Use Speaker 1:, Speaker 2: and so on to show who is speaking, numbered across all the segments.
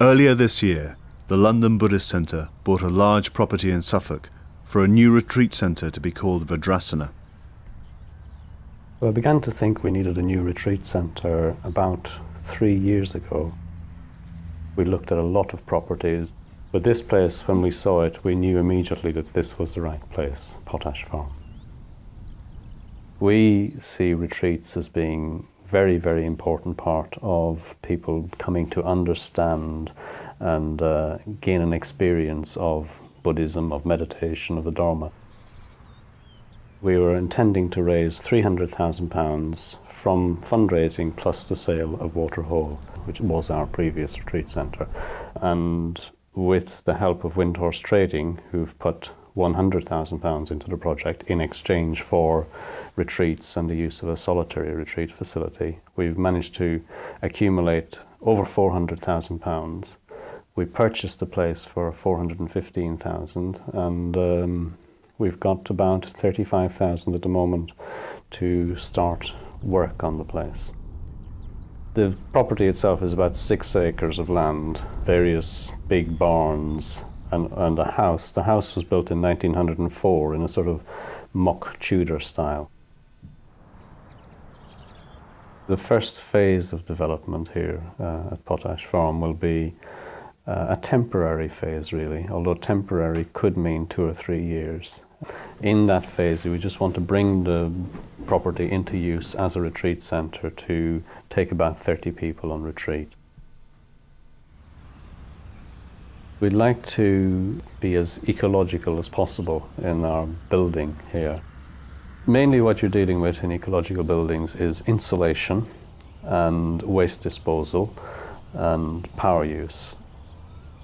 Speaker 1: Earlier this year, the London Buddhist Centre bought a large property in Suffolk for a new retreat centre to be called Vajrasana.
Speaker 2: Well, I began to think we needed a new retreat centre about 3 years ago. We looked at a lot of properties, but this place, when we saw it, we knew immediately that this was the right place, Potash Farm. We see retreats as being very, very important part of people coming to understand and gain an experience of Buddhism, of meditation, of the Dharma. We were intending to raise £300,000 from fundraising plus the sale of Waterhole, which was our previous retreat centre. And with the help of Windhorse Trading, who've put £100,000 into the project in exchange for retreats and the use of a solitary retreat facility, we've managed to accumulate over £400,000. We purchased the place for $415,000, and we've got about $35,000 at the moment to start work on the place. The property itself is about 6 acres of land, various big barns, and a house. The house was built in 1904 in a sort of mock Tudor style. The first phase of development here at Potash Farm will be a temporary phase, really, although temporary could mean 2 or 3 years. In that phase, we just want to bring the property into use as a retreat centre to take about 30 people on retreat. We'd like to be as ecological as possible in our building here. Mainly what you're dealing with in ecological buildings is insulation and waste disposal and power use.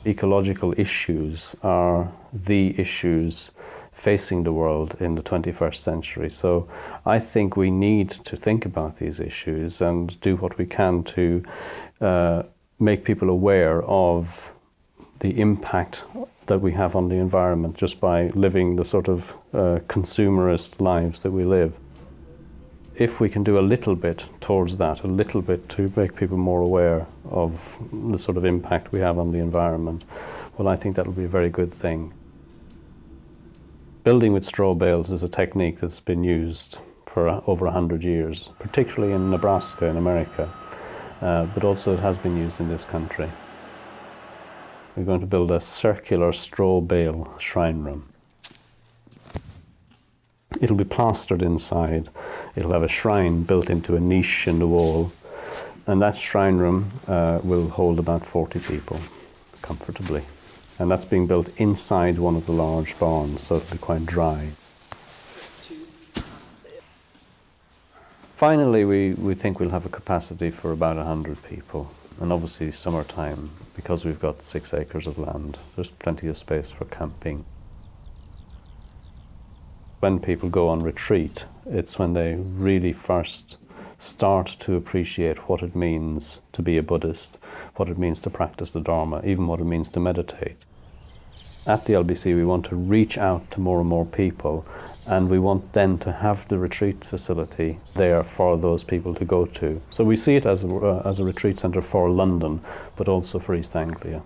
Speaker 2: Ecological issues are the issues facing the world in the 21st century. So I think we need to think about these issues and do what we can to make people aware of the impact that we have on the environment just by living the sort of consumerist lives that we live. If we can do a little bit towards that, a little bit to make people more aware of the sort of impact we have on the environment, well, I think that will be a very good thing. Building with straw bales is a technique that's been used for over 100 years, particularly in Nebraska in America, but also it has been used in this country. We're going to build a circular straw bale shrine room. It'll be plastered inside. It'll have a shrine built into a niche in the wall, and that shrine room will hold about 40 people comfortably. And that's being built inside one of the large barns, so it'll be quite dry. Finally, we think we'll have a capacity for about 100 people. And obviously summertime, because we've got 6 acres of land, there's plenty of space for camping. When people go on retreat, it's when they really first start to appreciate what it means to be a Buddhist, what it means to practice the Dharma, even what it means to meditate. At the LBC, we want to reach out to more and more people, and we want then to have the retreat facility there for those people to go to. So we see it as a retreat centre for London, but also for East Anglia.